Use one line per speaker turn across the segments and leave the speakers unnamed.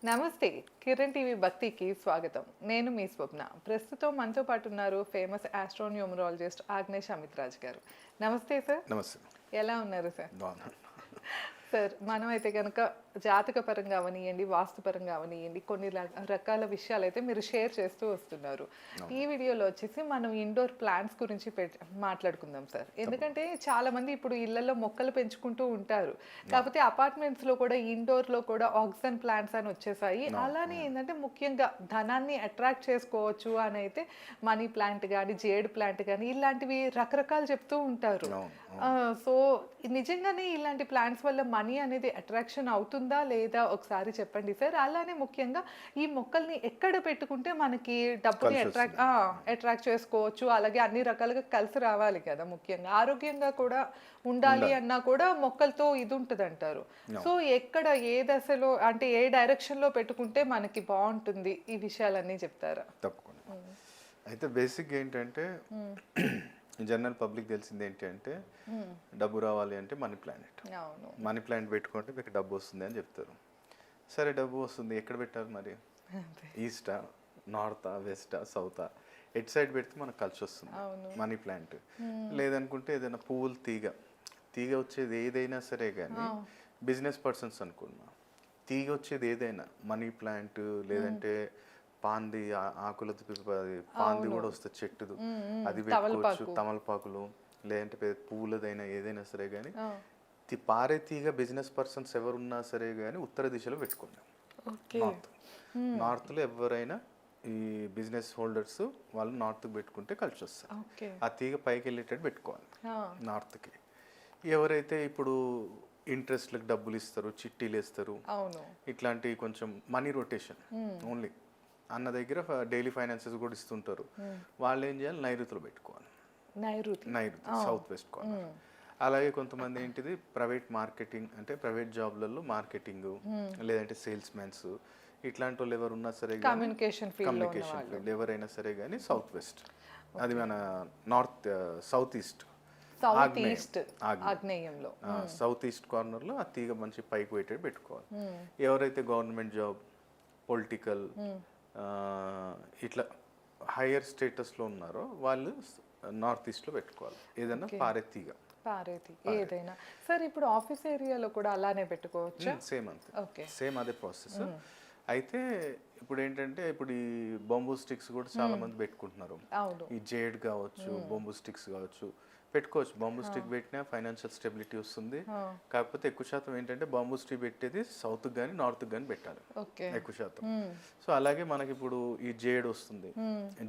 నమస్తే. కిరణ్ టీవీ భక్తికి స్వాగతం. నేను మీ స్వప్న. ప్రస్తుతం మనతో పాటు ఉన్నారు ఫేమస్ ఆస్ట్రోన్యూమరాలజిస్ట్ ఆగ్నేష్ అమిత్రాజ్ గారు. నమస్తే సార్.
నమస్తే.
ఎలా ఉన్నారు సార్?
బాగున్నాను.
సార్, మనమైతే కనుక జాతక పరంగా అవనియండి, వాస్తుపరంగా అవనియండి, కొన్ని రకాల విషయాలు అయితే మీరు షేర్ చేస్తూ వస్తున్నారు. ఈ వీడియోలో వచ్చేసి మనం ఇండోర్ ప్లాంట్స్ గురించి మాట్లాడుకుందాం సార్. ఎందుకంటే చాలా మంది ఇప్పుడు ఇళ్లలో మొక్కలు పెంచుకుంటూ ఉంటారు. కాకపోతే అపార్ట్మెంట్స్ లో కూడా ఇండోర్ లో కూడా ఆక్సిజన్ ప్లాంట్స్ అని వచ్చేసాయి. అలానే ఏంటంటే ముఖ్యంగా ధనాన్ని అట్రాక్ట్ చేసుకోవచ్చు అని అయితే మనీ ప్లాంట్ కానీ, జేడ్ ప్లాంట్ కానీ ఇలాంటివి రకరకాలు చెప్తూ ఉంటారు. సో నిజంగానే ఇలాంటి ప్లాంట్స్ వల్ల మనీ అనేది అట్రాక్షన్ అవుతుందా లేదా ఒకసారి చెప్పండి సార్. అలానే ముఖ్యంగా ఈ మొక్కల్ని ఎక్కడ పెట్టుకుంటే మనకి డబ్బుని అట్రాక్ట్ చేసుకోవచ్చు, అలాగే అన్ని రకాలుగా కలిసి రావాలి కదా, ముఖ్యంగా ఆరోగ్యంగా కూడా ఉండాలి అన్నా కూడా మొక్కలతో ఇది ఉంటుంది అంటారు. సో ఎక్కడ, ఏ దశలో, అంటే ఏ డైరెక్షన్ లో పెట్టుకుంటే మనకి బాగుంటుంది, ఈ విషయాలన్నీ చెప్తారా?
తప్పకుండా. అయితే బేసిక్ ఏంటంటే జనరల్ పబ్లిక్ తెలిసింది ఏంటంటే డబ్బు రావాలి అంటే మనీ ప్లాంట్. మనీ ప్లాంట్ పెట్టుకుంటే మీకు డబ్బు వస్తుంది అని చెప్తారు. సరే, డబ్బు వస్తుంది, ఎక్కడ పెట్టాలి మరి? ఈస్టా, నార్తా, వెస్టా, సౌతా, ఎట్ సైడ్ పెడితే మనకు కలిసి వస్తుంది మనీ ప్లాంట్. లేదనుకుంటే ఏదైనా పువ్వుల తీగ వచ్చేది ఏదైనా సరే, కానీ బిజినెస్ పర్సన్స్ అనుకున్నా తీగ వచ్చేది ఏదైనా మనీ ప్లాంట్, లేదంటే పాంది ఆకులతో పాంది కూడా వస్తుంది చెట్టుదు, అది పెట్టుకోవచ్చు. తమలపాకులు, లేదంటే పువ్వులదైనా ఏదైనా సరే కానీ పారే తీగ బిజినెస్ పర్సన్స్ ఎవరున్నా సరే కానీ ఉత్తర దిశలో పెట్టుకున్నాం. నార్త్లో ఎవరైనా ఈ బిజినెస్ హోల్డర్స్ వాళ్ళు నార్త్కి పెట్టుకుంటే కలిసి వస్తారు. ఆ తీగ పైకి వెళ్ళేటట్టు పెట్టుకోవాలి నార్త్కి. ఎవరైతే ఇప్పుడు ఇంట్రెస్ట్లకు డబ్బులు ఇస్తారు, చిట్టీలు వేస్తారు, ఇట్లాంటి కొంచెం మనీ రొటేషన్ ఓన్లీ అన్న దగ్గర డైలీ ఫైనాన్సెస్ కూడా ఇస్తుంటారు. వాళ్ళు ఏం చేయాలి? నైరుతిలో పెట్టుకోవాలి. నైరుతి సౌత్ వెస్ట్ కార్నర్. అలాగే కొంతమంది ఏంటిది ప్రైవేట్ మార్కెటింగ్, అంటే ప్రైవేట్ జాబ్లలో మార్కెటింగ్, లేదంటే సేల్స్ మ్యాన్స్, ఇట్లాంటి వాళ్ళు ఎవరు ఉన్నా సరే, కమ్యూనికేషన్ ఫీల్డ్ ఎవరైనా సరే కానీ సౌత్ వెస్ట్, అది మన నార్త్ సౌత్ ఈస్ట్, ఆగ్నేయంలో సౌత్ ఈస్ట్ కార్నర్లో ఆ తీగ మంచి పైకి పెట్టేది పెట్టుకోవాలి. ఎవరైతే గవర్నమెంట్ జాబ్, పొలిటికల్, ఇట్లా హయ్యర్ స్టేటస్లో ఉన్నారో వాళ్ళు నార్త్ ఈస్ట్లో పెట్టుకోవాలి. ఏదైనా పారెతీగ
ఏదైనా సార్. ఇప్పుడు ఆఫీస్ ఏరియాలో కూడా అలానే పెట్టుకోవచ్చు.
సేమ్ అంతే, సేమ్ అదే ప్రాసెస్. అయితే ఇప్పుడు ఏంటంటే ఇప్పుడు ఈ బొంబూ స్టిక్స్ కూడా చాలా మంది పెట్టుకుంటున్నారు. ఈ జేడ్ కావచ్చు, బొంబూ స్టిక్స్ కావచ్చు, పెట్టుకోవచ్చు. బాంబూ స్టిక్ పెట్టినా ఫైనాన్షియల్ స్టెబిలిటీ వస్తుంది. కాకపోతే ఎక్కువ శాతం ఏంటంటే బాంబూ స్టిక్ పెట్టేది సౌత్కి కానీ నార్త్కి కానీ పెట్టాలి ఎక్కువ శాతం. సో అలాగే మనకి ఇప్పుడు ఈ జేడ్ వస్తుంది.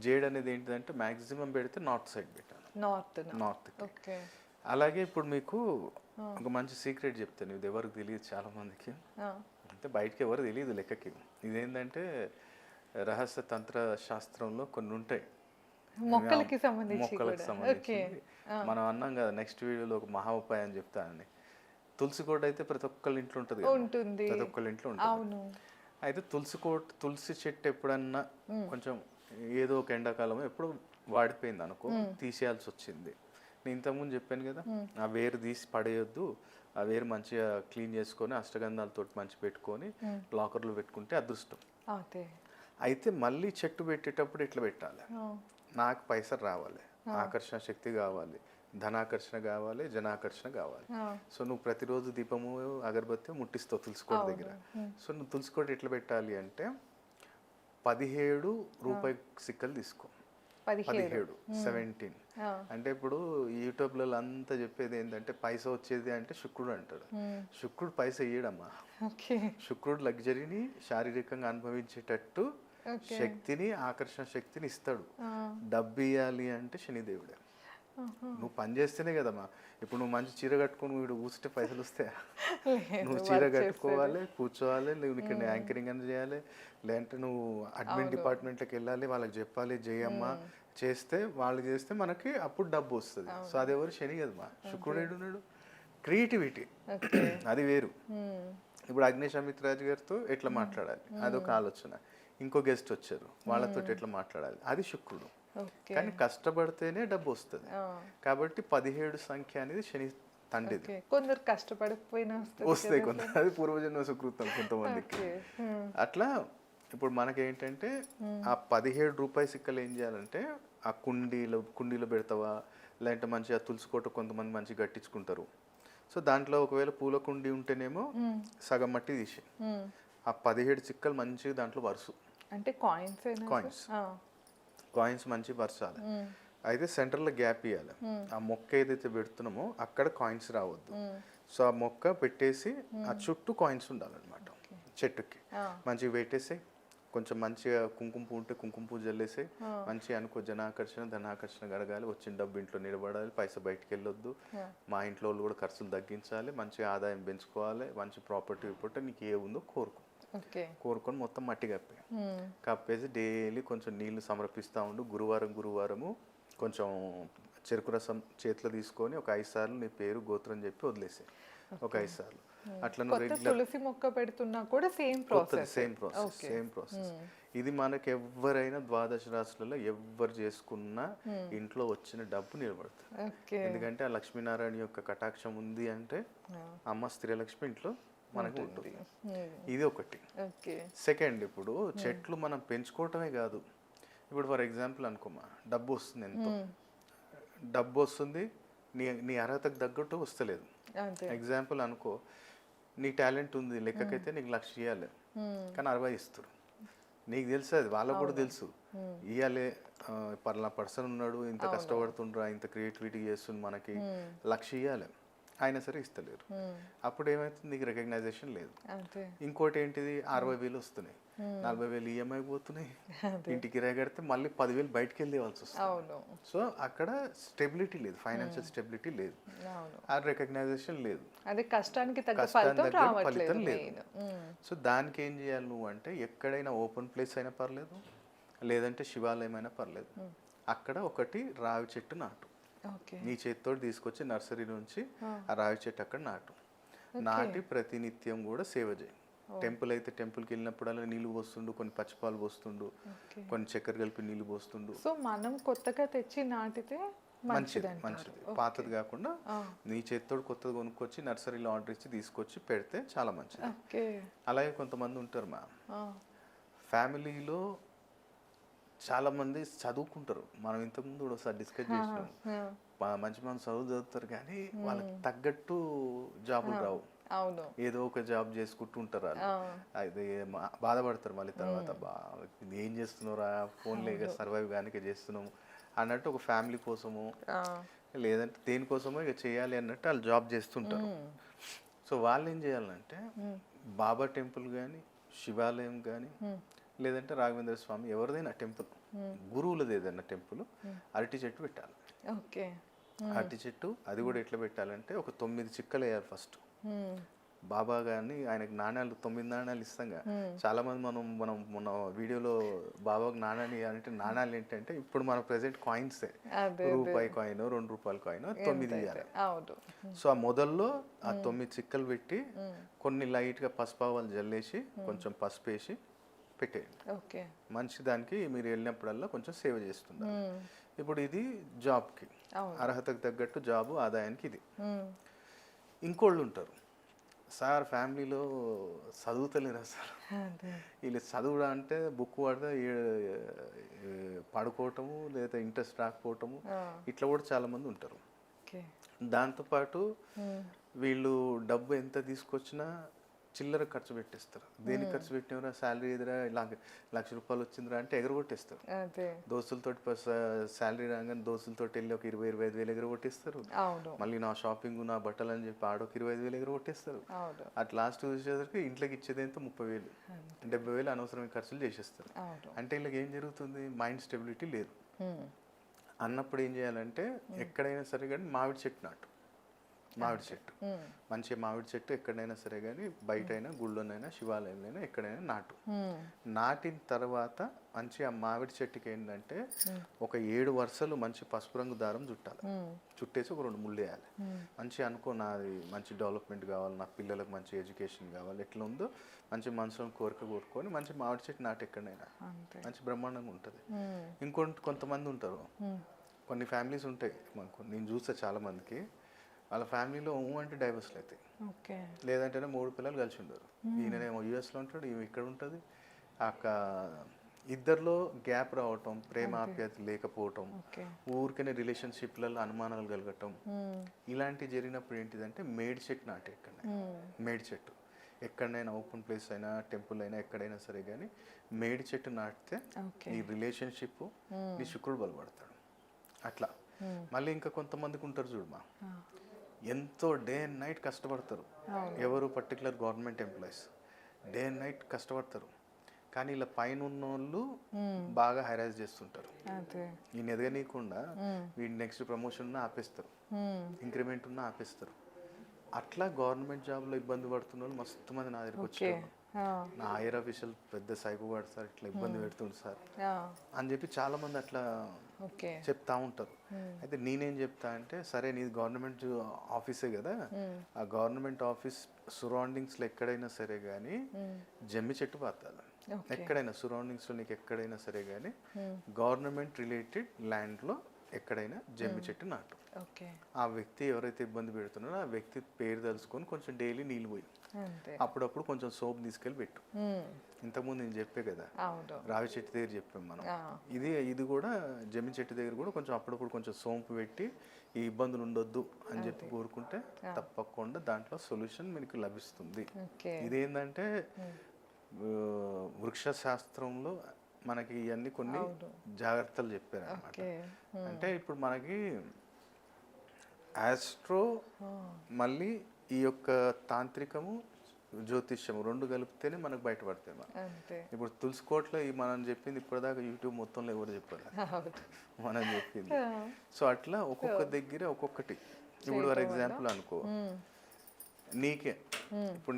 జేడ్ అనేది ఏంటిదంటే మాక్సిమం పెడితే నార్త్ సైడ్ పెట్టాలి, నార్త్. అలాగే ఇప్పుడు మీకు ఒక మంచి సీక్రెట్ చెప్తాను, ఇది ఎవరికి తెలియదు చాలా మందికి, అంటే బయటకి ఎవరు తెలియదు లెక్కకి. ఇదేంటంటే రహస్య తంత్ర శాస్త్రంలో కొన్ని ఉంటాయి
మొక్కలకి సంబంధించి.
మనం అన్నాం కదా నెక్స్ట్ వీడియోలో ఒక మహా ఉపాయం అని చెప్తానని. తులసి కోట అయితే ప్రతి ఒక్కళ్ళ ఇంట్లో ఉంటుంది, ప్రతి ఒక్కళ్ళ ఇంట్లో ఉంటుంది. అయితే తులసి చెట్టు ఎప్పుడన్నా కొంచెం ఏదో ఒక ఎండాకాలం ఎప్పుడు వాడిపోయింది అనుకో, తీసేయాల్సి వచ్చింది. నేను ఇంతకుముందు చెప్పాను కదా, ఆ వేరు తీసి పడేయొద్దు, ఆ వేరు మంచిగా క్లీన్ చేసుకొని అష్టగంధాలతో మంచి పెట్టుకొని లాకర్లో పెట్టుకుంటే అదృష్టం. అయితే మళ్ళీ చెట్టు పెట్టేటప్పుడు ఇట్లా పెట్టాలి, నాకు పైసలు రావాలి, ఆకర్షణ శక్తి కావాలి, ధనాకర్షణ కావాలి, జనాకర్షణ కావాలి. సో నువ్వు ప్రతిరోజు దీపము అగరబత్తి ముట్టిస్తావు తులసికోట దగ్గర. సో నువ్వు తులసికోట ఎట్లా పెట్టాలి అంటే 17 రూపాయి సిక్కలు తీసుకో. 17 అంటే ఇప్పుడు యూట్యూబ్లలో అంతా చెప్పేది ఏంటంటే పైసా వచ్చేది అంటే శుక్రుడు అంటాడు. శుక్రుడు పైసా ఇయ్యడమ్మా. శుక్రుడు లగ్జరీని శారీరకంగా అనుభవించేటట్టు శక్తిని, ఆకర్షణ శక్తిని ఇస్తాడు. డబ్బు ఇవ్వాలి అంటే శనిదేవుడే. నువ్వు పని చేస్తేనే కదమ్మా. ఇప్పుడు నువ్వు మంచి చీర కట్టుకుని వీడు కూర్చుంటే పైసలు వస్తాయా? నువ్వు చీర కట్టుకోవాలి, కూర్చోవాలి, నువ్వు ఇక్కడ యాంకరింగ్ అని చేయాలి, లేదంటే నువ్వు అడ్మిన్ డిపార్ట్మెంట్లోకి వెళ్ళాలి, వాళ్ళకి చెప్పాలి జయమ్మ చేస్తే, వాళ్ళు చేస్తే మనకి అప్పుడు డబ్బు వస్తుంది. సో అది ఎవరు? శని కదమ్మా. శుక్రుడు ఏడున్నాడు? క్రియేటివిటీ, అది వేరు. ఇప్పుడు ఆగ్నేష్ అమిత్రాజ్ గారితో ఎట్లా మాట్లాడాలి అదొక ఆలోచన. ఇంకో గెస్ట్ వచ్చారు, వాళ్ళతో ఎట్లా మాట్లాడాలి, అది శుక్రుడు. కానీ కష్టపడితేనే డబ్బు వస్తుంది. కాబట్టి 17 సంఖ్య అనేది శని తండ్రిది.
ఓకే. కొందరు కష్టపడకపోయినా
వస్తాయి కొంత, అది పూర్వజన్మ సుకృతం కొంతమందికి.
ఓకే.
అట్లా ఇప్పుడు మనకేంటంటే ఆ 17 రూపాయి సిక్కలు ఏం చేయాలంటే ఆ కుండీలో పెడతావా, లేదంటే మంచిగా తులసి కోట కొంతమంది మంచిగా కట్టించుకుంటారు. సో దాంట్లో ఒకవేళ పూల కుండీ ఉంటేనేమో సగం మట్టి తీసి ఆ 17 చిక్కలు మంచిగా దాంట్లో వరుసు.
అంటే
కాయిన్స్ మంచి వరసాలి. అయితే సెంటర్లో గ్యాప్ ఇవ్వాలి. ఆ మొక్క ఏదైతే పెడుతున్నామో అక్కడ కాయిన్స్ రావద్దు. సో ఆ మొక్క పెట్టేసి ఆ చుట్టూ కాయిన్స్ ఉండాలన్నమాట. చెట్టుకి మంచిగా పెట్టేసి కొంచెం మంచిగా కుంకుమ పువ్వు ఉంటే కుంకుమ పువ్వు జల్లేసి మంచిగా అనుకో ధనాకర్షణ గడగాలి, వచ్చిన డబ్బు ఇంట్లో నిలబడాలి, పైసా బయటికి వెళ్ళొద్దు, మా ఇంట్లో వాళ్ళు కూడా ఖర్చులు తగ్గించాలి, మంచిగా ఆదాయం పెంచుకోవాలి, మంచి ప్రాపర్టీ రిపోర్ట్ నీకు ఏ ఉందో కోరుకొని మొత్తం మట్టి కప్పేసి డైలీ కొంచెం నీళ్లు సమర్పిస్తూ ఉండు. గురువారము కొంచెం చెరుకు రసం చేతిలో తీసుకొని ఒక 5 సార్లు నీ పేరు గోత్రం చెప్పి వదిలేసే, ఒక 5 సార్లు. అట్లా
తులసి మొక్క పెడుతున్నా కూడా సేమ్
ప్రాసెస్. ఇది మనకి ఎవరైనా ద్వాదశ రాశులలో ఎవ్వరు చేసుకున్నా ఇంట్లో వచ్చిన డబ్బు నిలబడుతుంది. ఎందుకంటే ఆ లక్ష్మీనారాయణ యొక్క కటాక్షం ఉంది అంటే అమ్మ స్త్రీలక్ష్మి ఇంట్లో మనకు ఉంటుంది. ఇది ఒకటి. సెకండ్, ఇప్పుడు చెట్లు మనం పెంచుకోవటమే కాదు. ఇప్పుడు ఫర్ ఎగ్జాంపుల్ అనుకోమా, డబ్బు వస్తుంది, ఎంతో డబ్బు వస్తుంది, నీ అర్హతకు తగ్గట్టు వస్తలేదు. ఎగ్జాంపుల్ అనుకో, నీ టాలెంట్ ఉంది, లెక్కకైతే నీకు 1,00,000 ఇవ్వాలి, కానీ 60 ఇస్తారు. నీకు తెలుసు, అది వాళ్ళకు కూడా తెలుసు. ఇవ్వాలి, పర్లా పర్సన్ ఉన్నాడు, ఇంత కష్టపడుతుండ్రా, ఇంత క్రియేటివిటీ చేస్తుంది, మనకి 1,00,000 ఇవ్వాలి, అయినా సరే ఇస్తలేరు. అప్పుడు ఏమవుతుంది, నీకు రికగ్నైజేషన్ లేదు. ఇంకోటి ఏంటిది, 60,000 వస్తున్నాయి, 40,000 ఈఎంఐ పోతున్నాయి, ఇంటికి కిరాయి కడితే మళ్ళీ 10,000 బయటకు వెళ్ళేవాల్సి వస్తుంది. సో అక్కడ స్టెబిలిటీ లేదు, ఫైనాన్షియల్ స్టెబిలిటీ లేదు, ఆ రికగ్నైజేషన్ లేదు,
కష్టానికి
ఫలితం లేదు. సో దానికి ఏం చేయాలి నువ్వు అంటే, ఎక్కడైనా ఓపెన్ ప్లేస్ అయినా పర్లేదు, లేదంటే శివాలయం అయినా పర్లేదు, అక్కడ ఒకటి రావి చెట్టు నాటు. నీ చేతితో తీసుకొచ్చి నర్సరీ నుంచి ఆ రావి చెట్టు అక్కడ నాటి ప్రతినిత్యం కూడా సేవ చేయి. టెంపుల్ అయితే టెంపుల్కి వెళ్ళినప్పుడల్లా నీళ్లు పోస్తుండు, కొన్ని పచ్చిపాలు పోస్తుండు, కొన్ని చక్కెర కలిపి నీళ్లు పోస్తుండు.
సో మనం కొత్తగా తెచ్చి నాటితే
మంచిది, పాతది కాకుండా నీ చేతితో కొత్తది కొనుక్కొచ్చి నర్సరీలో ఆర్డర్ ఇచ్చి తీసుకొచ్చి పెడితే చాలా మంచిది. అలాగే కొంతమంది ఉంటారు మా ఫ్యామిలీలో, చాలా మంది చదువుకుంటారు. మనం ఇంతకుముందు కూడా ఒకసారి డిస్కస్ చేసినాం, మంచి చదువుతారు కానీ వాళ్ళకి తగ్గట్టు జాబులు రావు. ఏదో ఒక జాబ్ చేసుకుంటూ ఉంటారు వాళ్ళు. అయితే బాధపడతారు మళ్ళీ తర్వాత, ఏం చేస్తున్నారా, ఫోన్ లేక సర్వైవ్ కానీ చేస్తున్నాం అన్నట్టు ఒక ఫ్యామిలీ కోసము లేదంటే దేనికోసమో ఇక చేయాలి అన్నట్టు వాళ్ళు జాబ్ చేస్తుంటారు. సో వాళ్ళు ఏం చేయాలంటే, బాబా టెంపుల్ కానీ, శివాలయం కానీ, లేదంటే రాఘవేంద్ర స్వామి ఎవరిదైనా టెంపుల్, గురువులది ఏదైనా టెంపుల్, అరటి చెట్టు పెట్టాలి. అరటి చెట్టు అది కూడా ఎట్లా పెట్టాలంటే, ఒక 9 చిక్కలు వేయాలి ఫస్ట్. బాబా గారిని ఆయనకు నాణ్యాలు 9 నాణ్యాలు ఇస్తాంగా. చాలా మంది మనం మొన్న వీడియోలో బాబాకి నాణ్యాలు అంటే, నాణ్యాలు ఏంటంటే ఇప్పుడు మన ప్రెసెంట్ కాయిన్సే, రూపాయి కాయిన్, 2 రూపాయల కాయిన్ 9 ఇవ్వాలి. సో ఆ మొదల్లో ఆ 9 చిక్కలు పెట్టి కొన్ని లైట్గా పసుపావాలు జల్లేసి కొంచెం పసుపు వేసి పెట్టేయండి. మంచి దానికి మీరు వెళ్ళినప్పుడల్లా కొంచెం సేవ చేస్తున్నారు. ఇప్పుడు ఇది జాబ్కి, అర్హతకు తగ్గట్టు జాబు, ఆదాయానికి ఇది. ఇంకోళ్ళు ఉంటారు, సార్ ఫ్యామిలీలో చదువుతలేరు అసలు, వీళ్ళు చదువుడా అంటే బుక్ పడితే పడుకోవటము, లేదా ఇంట్రెస్ట్ రాకపోవటము, ఇట్లా కూడా చాలా మంది ఉంటారు. దాంతోపాటు వీళ్ళు డబ్బు ఎంత తీసుకొచ్చినా చిల్లర ఖర్చు పెట్టేస్తారు. దేనికి ఖర్చు పెట్టినరా, శాలరీ ఎదురా 1,00,000 రూపాయలు వచ్చిందిరా అంటే ఎగరగొట్టేస్తారు. దోస్తులతో శాలరీ రాగానే దోస్తులతో వెళ్ళి ఒక 20,000-25,000 ఎగరగొట్టేస్తారు. మళ్ళీ నా షాపింగ్, నా బట్టలు అని చెప్పి ఆడొక 20,000 ఎగరగొట్టేస్తారు. అట్ లాస్ట్ చూసేసరికి ఇంట్లోకి ఇచ్చేది ఎంత 30,000, 70,000 అనవసరమైన ఖర్చులు చేసేస్తారు. అంటే వీళ్ళకి ఏం జరుగుతుంది, మైండ్ స్టెబిలిటీ లేదు. అన్నప్పుడు ఏం చేయాలంటే, ఎక్కడైనా సరే కానీ మామిడి చెట్టు నాటు. మామిడి చెట్టు, మంచి మామిడి చెట్టు ఎక్కడైనా సరే కానీ, బయట అయినా, గుళ్ళోనైనా, శివాలయంలో ఎక్కడైనా నాటిన తర్వాత మంచి ఆ మామిడి చెట్టుకి ఏంటంటే ఒక 7 వరుసలు మంచి పసుపు రంగు దారం చుట్టేసి ఒక 2 ముళ్ళు వేయాలి. మంచి అనుకో, నాది మంచి డెవలప్మెంట్ కావాలి, నా పిల్లలకు మంచి ఎడ్యుకేషన్ కావాలి, ఎట్లా ఉందో మంచి మనసులను కోరుకొని మంచి మామిడి చెట్టు నాటి ఎక్కడైనా మంచి బ్రహ్మాండంగా ఉంటుంది. కొంతమంది ఉంటారు, కొన్ని ఫ్యామిలీస్ ఉంటాయి, నేను చూస్తే చాలా మందికి వాళ్ళ ఫ్యామిలీలో అంటే డైవర్స్లు అవుతాయి,
ఓకే.
లేదంటేనే 3 పిల్లలు కలిసి ఉండరు. ఈయననేమో యూఎస్లో ఉంటాడు, ఈమె ఇక్కడ ఉంటుంది. అక్క ఇద్దరిలో గ్యాప్ రావటం, ప్రేమ ఆప్యాయత లేకపోవటం,
ఓకే.
ఊరికనే రిలేషన్షిప్లలో అనుమానాలు కలగటం, ఇలాంటివి జరిగినప్పుడు ఏంటిదంటే మేడి చెట్టు నాటే ఎక్కడనే. మేడి చెట్టు ఎక్కడైనా ఓపెన్ ప్లేస్ అయినా టెంపుల్ అయినా ఎక్కడైనా సరే కానీ మేడి చెట్టు నాటితే నీ రిలేషన్షిప్ నీ శుక్రుడు బలపడతాడు. అట్లా మళ్ళీ ఇంకా కొంతమందికి ఉంటారు చూడమా, ఎంతో డే అండ్ నైట్ కష్టపడతారు. ఎవరు particular government employees day and night కష్టపడతారు, కానీ ఇలా పైన ఉన్న వాళ్ళు బాగా హెరాస్ చేస్తుంటారు. ఈయన ఎదగనీయకుండా వీడి నెక్స్ట్ ప్రమోషన్ ఉన్నా ఆపేస్తారు, ఇంక్రిమెంట్ ఉన్నా ఆపేస్తారు. అట్లా గవర్నమెంట్ జాబ్లో ఇబ్బంది పడుతున్న వాళ్ళు మస్తు మంది నా దగ్గరికి వచ్చారు. నా హైయర్ ఆఫీసర్ పెద్ద సైకోగాడు సార్, ఇట్లా ఇబ్బంది పెడుతుంది సార్ అని చెప్పి చాలా మంది అట్లా చెప్తా ఉంటారు. అయితే నేనేం చెప్తా అంటే, సరే నీది గవర్నమెంట్ ఆఫీసే కదా, ఆ గవర్నమెంట్ ఆఫీస్ సరౌండింగ్స్లో ఎక్కడైనా సరే కానీ జమ్మి చెట్టు పాతాలి. ఎక్కడైనా సరౌండింగ్స్లో నీకు ఎక్కడైనా సరే కానీ గవర్నమెంట్ రిలేటెడ్ ల్యాండ్లో ఎక్కడైనా జమ్మి చెట్టు నాటు. ఆ వ్యక్తి ఎవరైతే ఇబ్బంది పెడుతున్నారో ఆ వ్యక్తి పేరు తెలుసుకొని కొంచెం డైలీ నీళ్ళు పోయి అప్పుడప్పుడు కొంచెం సోప్ తీసుకెళ్ళి పెట్టు. ఇంతకుముందు నేను చెప్పే కదా, రావి చెట్టు దగ్గర చెప్పాం మనం. ఇది కూడా జమ్మి చెట్టు దగ్గర కూడా కొంచెం అప్పుడప్పుడు కొంచెం సోంపు పెట్టి ఈ ఇబ్బందులు ఉండొద్దు అని చెప్పి కోరుకుంటే తప్పకుండా దాంట్లో సొల్యూషన్ మీకు లభిస్తుంది. ఇదేంటంటే వృక్ష శాస్త్రంలో మనకి ఇవన్నీ కొన్ని జాగ్రత్తలు చెప్పారు అన్నమాట. అంటే ఇప్పుడు మనకి ఆస్ట్రో మళ్ళీ ఈ యొక్క తాంత్రికము జ్యోతిష్యము రెండు కలిపితేనే మనకు బయటపడతాయి. ఇప్పుడు తులసికోటలో మనం చెప్పింది ఇప్పటిదాకా యూట్యూబ్ మొత్తంలో ఎవరు చెప్పారు, మనం చెప్పింది. సో అట్లా ఒక్కొక్క దగ్గర ఒక్కొక్కటి. ఇప్పుడు ఫర్ ఎగ్జాంపుల్ అనుకో,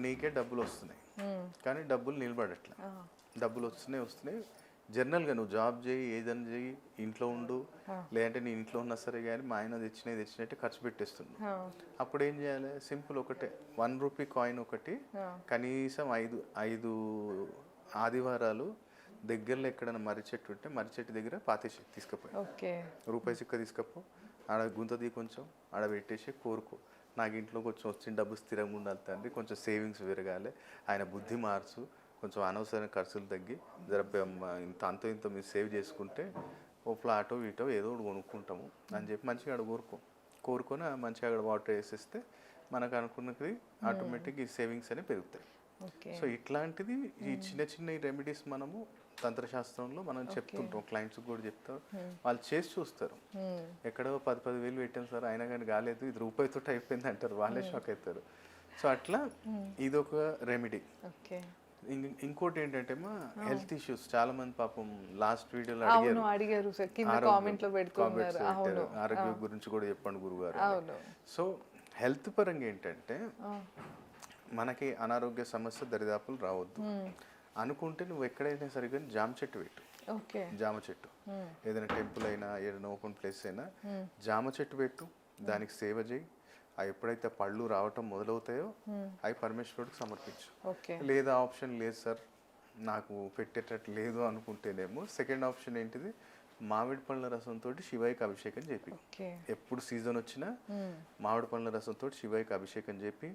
నీకే డబ్బులు వస్తున్నాయి కానీ డబ్బులు నిలబడట్లా. డబ్బులు వస్తున్నాయి జనరల్గా నువ్వు జాబ్ చేయి, ఏదైనా చేయి, ఇంట్లో ఉండు, లేదంటే నీ ఇంట్లో ఉన్నా సరే కానీ మా ఆయన తెచ్చినట్టు ఖర్చు పెట్టేస్తుంది. అప్పుడు ఏం చేయాలి, సింపుల్ ఒకటే, 1 రూపీ కాయిన్ ఒకటి కనీసం 5 ఆదివారాలు దగ్గరలో ఎక్కడైనా మర్రి చెట్టు ఉంటే మర్రి చెట్టు దగ్గర పాతేసి తీసుకుపోయి రూపాయి చిక్క తీసుకపో, ఆడ గుంతది కొంచెం ఆడ పెట్టేసి కోరుకో, నాకు ఇంట్లో కొంచెం వచ్చిన డబ్బు స్థిరంగా ఉండాలి తండ్రి, కొంచెం సేవింగ్స్ పెరగాలి, ఆయన బుద్ధి మార్చు, కొంచెం అనవసరమైన ఖర్చులు తగ్గి జర ఇంత మీరు సేవ్ చేసుకుంటే ఓ ఫ్లాటో వీటో ఏదో ఒకటి కొనుక్కుంటాము అని చెప్పి మంచిగా అక్కడ కోరుకొని మంచిగా అక్కడ వాటర్ వేసేస్తే మనకు అనుకున్నది ఆటోమేటిక్ ఈ సేవింగ్స్ అనేవి పెరుగుతాయి. సో ఇట్లాంటిది ఈ చిన్న రెమెడీస్ మనము తంత్రశాస్త్రంలో మనం చెప్తుంటాం, క్లయింట్స్కి కూడా చెప్తారు, వాళ్ళు చేసి చూస్తారు. ఎక్కడో 10,000 పెట్టాం సార్ అయినా కానీ కాలేదు, ఇది రూపాయితో అయిపోయింది అంటారు, వాళ్ళే షాక్ అవుతారు. సో అట్లా ఇదొక రెమెడీ. ఇంకోటి ఏంటంటే హెల్త్ ఇష్యూస్ చాలా మంది పాపం లాస్ట్ వీడియోలో అడిగారు, ఆరోగ్యం గురించి కూడా చెప్పండి గురుగారు. సో హెల్త్ పరంగా ఏంటంటే మనకి అనారోగ్య సమస్య దరిదాపులు రావద్దు అనుకుంటే నువ్వు ఎక్కడైనా సరిగ్గా జామ చెట్టు పెట్టు. జామ చెట్టు ఏదైనా టెంపుల్ అయినా ఏదైనా ఓపెన్ ప్లేస్ అయినా జామ చెట్టు పెట్టు, దానికి సేవ చేయి. అవి ఎప్పుడైతే పళ్ళు రావటం మొదలవుతాయో అవి పరమేశ్వరుడికి సమర్పించు. లేదా ఆప్షన్ లేదు సార్ నాకు పెట్టేటట్టు లేదు అనుకుంటేనేమో సెకండ్ ఆప్షన్ ఏంటిది, మామిడి పండ్ల రసంతో శివయ్యకి అభిషేకం చేపి. ఎప్పుడు సీజన్ వచ్చినా మామిడి పండ్ల రసంతో శివయ్యకి అభిషేకం చేపి,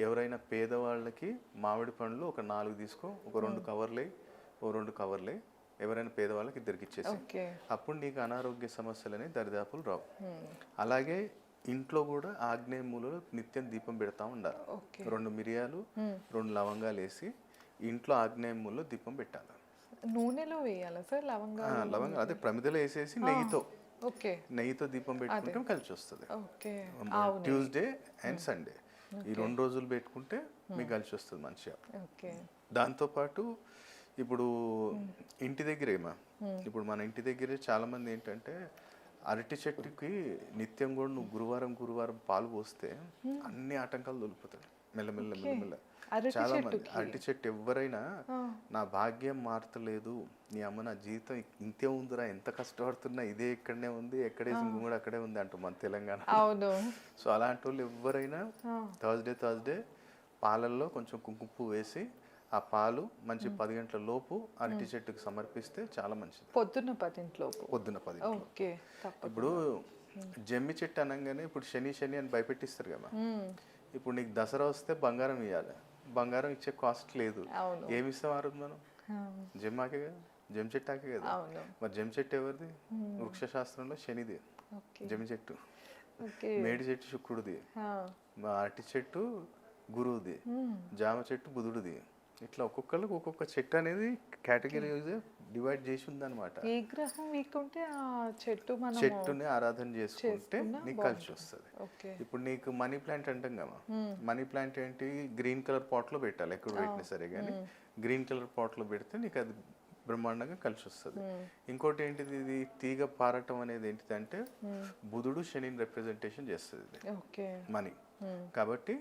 ఎవరైనా పేదవాళ్ళకి మామిడి పండ్లు ఒక 4 తీసుకో, ఒక 2 కవర్లే ఎవరైనా పేదవాళ్ళకి 2 ఇచ్చేసి, అప్పుడు నీకు అనారోగ్య సమస్యలని దరిదాపులు రావు. అలాగే ఇంట్లో కూడా ఆగ్నేయ మూలలో నిత్యం దీపం పెడతా ఉండాలి. 2 మిరియాలు 2 లవంగాలు వేసి ఇంట్లో ఆగ్నేయ మూలలో దీపం పెట్టాలి.
నూనెలో వేయాలా సార్ లవంగా?
అదే ప్రమిదలో వేసేసి నెయ్యితో దీపం పెట్టుకుంటే కలిసి వస్తుంది. ట్యూస్డే అండ్ సండే ఈ 2 రోజులు పెట్టుకుంటే మీకు కలిసి వస్తుంది మంచిగా. దాంతోపాటు ఇప్పుడు ఇంటి దగ్గరేమా, ఇప్పుడు మన ఇంటి దగ్గరే చాలా మంది ఏంటంటే అరటి చెట్టుకి నిత్యం కూడా నువ్వు గురువారం పాలు పోస్తే అన్ని ఆటంకాలు తొలిపోతాయి మెల్లమెల్ల. చాలా మంది అరటి చెట్టు ఎవరైనా నా భాగ్యం మారతలేదు, నీ అమ్మ నా జీవితం ఇంతే ఉందిరా, ఎంత కష్టపడుతున్నా ఇదే ఇక్కడనే ఉంది, ఎక్కడేసి కూడా అక్కడే ఉంది అంటాం మన తెలంగాణ. సో అలాంటి వాళ్ళు ఎవరైనా థర్స్డే పాలల్లో కొంచెం కుంకుమ పువ్వు వేసి ఆ పాలు మంచి 10 గంటల లోపు అరటి చెట్టుకి సమర్పిస్తే చాలా మంచిది.
పొద్దున్న 10 లోపు.
ఇప్పుడు జమ్మి చెట్టు అనగానే ఇప్పుడు శని శని అని భయపెట్టిస్తారు కదా. ఇప్పుడు నీకు దసరా వస్తే బంగారం ఇవ్వాలి, బంగారం ఇచ్చే కాస్ట్ లేదు.
అవును.
ఏమి ఇస్తాం ఆ రోజు మనం? జమ్మాకే కదా, జమ్ చెట్టాకే కదా.
అవును.
మరి జమ్ చెట్టు ఎవరిది? వృక్ష శాస్త్రంలో శనిది
ఓకే.
జమ్మి చెట్టు.
ఓకే.
మేడి చెట్టు శుక్రుడిది, మా అరటి చెట్టు గురువుది, జామ చెట్టు బుధుడిది. ఇట్లా ఒక్కొక్కరికి ఒక్కొక్క చెట్టు అనేది కేటగిరీ డివైడ్ చేసి ఉందన్నమాట.
ఏ గ్రహం వీక్ ఉంటే ఆ చెట్టు మనం
చెట్టుని ఆరాధన చేసుకుంటే నీకు కలిసి వస్తుంది.
ఓకే.
ఇప్పుడు నీకు మనీ ప్లాంట్ అంటాం కదా, మనీ ప్లాంట్ ఏంటి, గ్రీన్ కలర్ పాట్లో పెట్టాలి, ఎక్కడ పెట్టినా సరే కానీ గ్రీన్ కలర్ పాట్లో పెడితే నీకు అది బ్రహ్మాండంగా కలిసి వస్తుంది. ఇంకోటి ఏంటిది, ఇది తీగ పారటం అనేది ఏంటిదంటే బుధుడు శనిని రిప్రజెంటేషన్ చేస్తుంది ఇది
ఓకే.
మనీ. కాబట్టి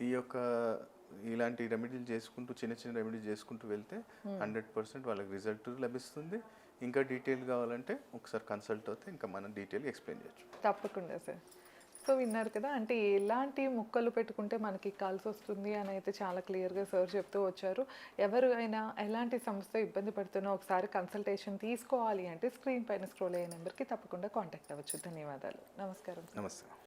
ఈ యొక్క ఇలాంటి రెమెడీలు చేసుకుంటూ చిన్న చిన్న రెమెడీలు చేసుకుంటూ వెళ్తే 100% వాళ్ళకి రిజల్ట్ లభిస్తుంది. ఇంకా డీటెయిల్ కావాలంటే ఒకసారి కన్సల్ట్ అవుతే ఇంకా మనం డీటెయిల్గా ఎక్స్ప్లెయిన్ చేయొచ్చు.
తప్పకుండా సార్. సో విన్నారు కదా, అంటే ఎలాంటి ముక్కలు పెట్టుకుంటే మనకి కలిసి వస్తుంది అని అయితే చాలా క్లియర్గా సార్ చెప్తూ వచ్చారు. ఎవరు అయినా ఎలాంటి సమస్య ఇబ్బంది పడుతున్నా ఒకసారి కన్సల్టేషన్ తీసుకోవాలి అంటే స్క్రీన్ పైన స్క్రోల్ అయ్యే నెంబర్కి తప్పకుండా కాంటాక్ట్ అవ్వచ్చు. ధన్యవాదాలు. నమస్కారం.
నమస్తే.